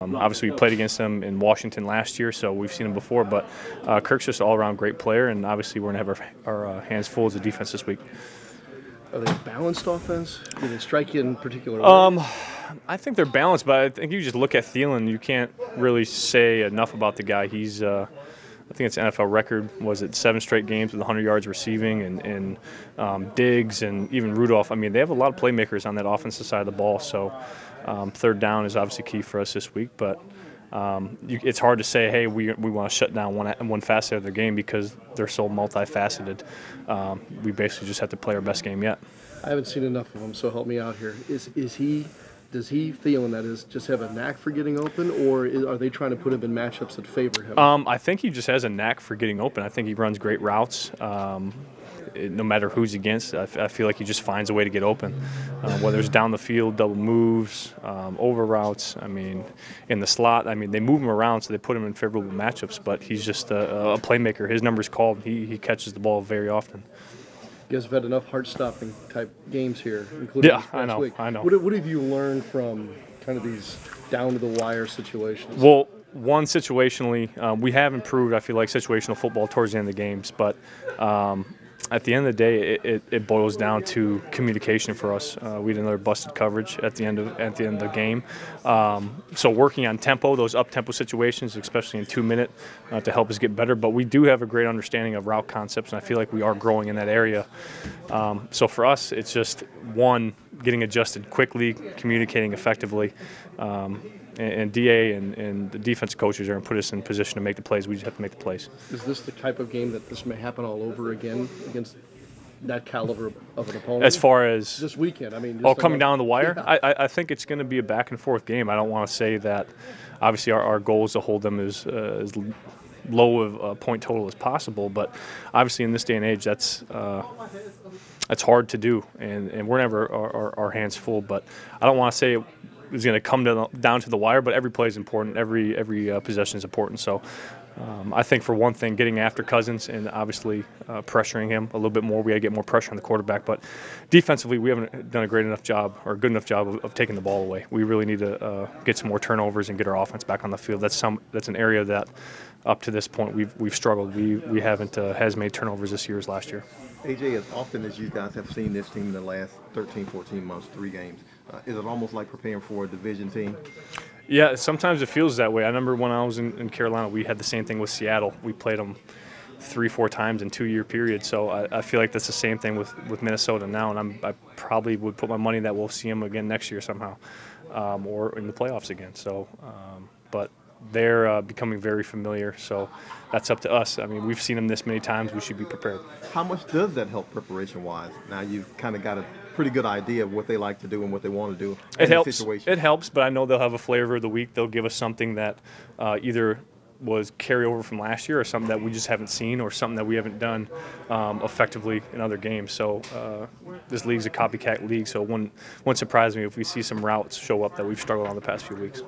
Obviously, we played against them in Washington last year, so we've seen him before. But Kirk's just an all-around great player, and obviously we're going to have our hands full as a defense this week. Are they a balanced offense? Do they strike you in particular ways? I think they're balanced, but I think you just look at Thielen, you can't really say enough about the guy. He's I think it's an NFL record, was it 7 straight games with 100 yards receiving, and Diggs and even Rudolph. I mean, they have a lot of playmakers on that offensive side of the ball, so third down is obviously key for us this week. But it's hard to say, hey, we want to shut down one facet of their game because they're so multifaceted. We basically just have to play our best game yet. I haven't seen enough of him, so help me out here. Does he Thielen, that is, just have a knack for getting open, or are they trying to put him in matchups that favor him? I think he just has a knack for getting open. I think he runs great routes. No matter who's against, I feel like he just finds a way to get open. Whether it's down the field, double moves, over routes. I mean, in the slot. I mean, they move him around, so they put him in favorable matchups. But he's just a playmaker. His number's called. He catches the ball very often. You guys have had enough heart-stopping type games here, including this past week. I know. What have you learned from kind of these down-to-the-wire situations? Well, one, situationally, we have improved, I feel like, situational football towards the end of the games. But at the end of the day, it boils down to communication for us. We had another busted coverage at the end of the game. So working on tempo, those up-tempo situations, especially in 2-minute, to help us get better. But we do have a great understanding of route concepts, and I feel like we are growing in that area. So for us, it's just, one, getting adjusted quickly, communicating effectively. And DA and the defensive coaches are going to put us in position to make the plays. We just have to make the plays. Is this the type of game that this may happen all over again against that caliber of an opponent? As far as this weekend, I mean, coming down the wire, yeah. I think it's going to be a back and forth game. I don't want to say that. Obviously, our goal is to hold them as low of a point total as possible, but obviously in this day and age, that's hard to do, and we're never our hands full. But I don't want to say it's going to come down to the wire, but every play is important. Every possession is important. So I think, for one thing, getting after Cousins and obviously pressuring him a little bit more. We got to get more pressure on the quarterback. But defensively, we haven't done a great enough job or a good enough job of taking the ball away. We really need to get some more turnovers and get our offense back on the field. That's an area that up to this point we've struggled. We haven't has made turnovers this year as last year. AJ, as often as you guys have seen this team in the last 13, 14 months, 3 games, is it almost like preparing for a division team? Yeah, sometimes it feels that way. I remember when I was in Carolina, we had the same thing with Seattle. We played them 3-4 times in 2-year periods. So I feel like that's the same thing with Minnesota now, and I probably would put my money that we'll see them again next year somehow, or in the playoffs again. So, but they're becoming very familiar, so that's up to us. I mean, we've seen them this many times. We should be prepared. How much does that help preparation-wise? Now you've kind of got a pretty good idea of what they like to do and what they want to do. It helps. It helps, but I know they'll have a flavor of the week. They'll give us something that either was carryover from last year or something that we just haven't seen or something that we haven't done effectively in other games. So this league's a copycat league, so it wouldn't surprise me if we see some routes show up that we've struggled on the past few weeks.